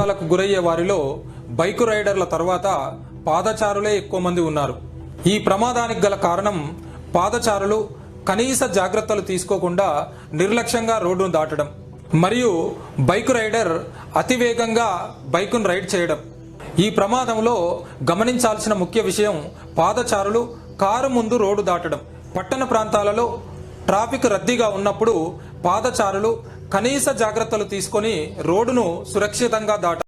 ప్రమాదాలకు గురయ్యే వారిలో బైకు రైడర్ల తర్వాత పాదచారులే ఎక్కువ మంది ఉన్నారు. ఈ ప్రమాదానికి గల కారణం పాదచారులు కనీస జాగ్రత్తలు తీసుకోకుండా నిర్లక్ష్యంగా రోడ్డును దాటడం మరియు బైకు రైడర్ అతివేగంగా బైకును రైడ్ చేయడం. ఈ ప్రమాదంలో గమనించాల్సిన ముఖ్య విషయం పాదచారులు కారు ముందు రోడ్డు దాటడం. పట్టణ ప్రాంతాలలో ట్రాఫిక్ రద్దీగా ఉన్నప్పుడు పాదచారులు కనీస జాగ్రత్తలు తీసుకొని రోడ్డును సురక్షితంగా దాటాలి.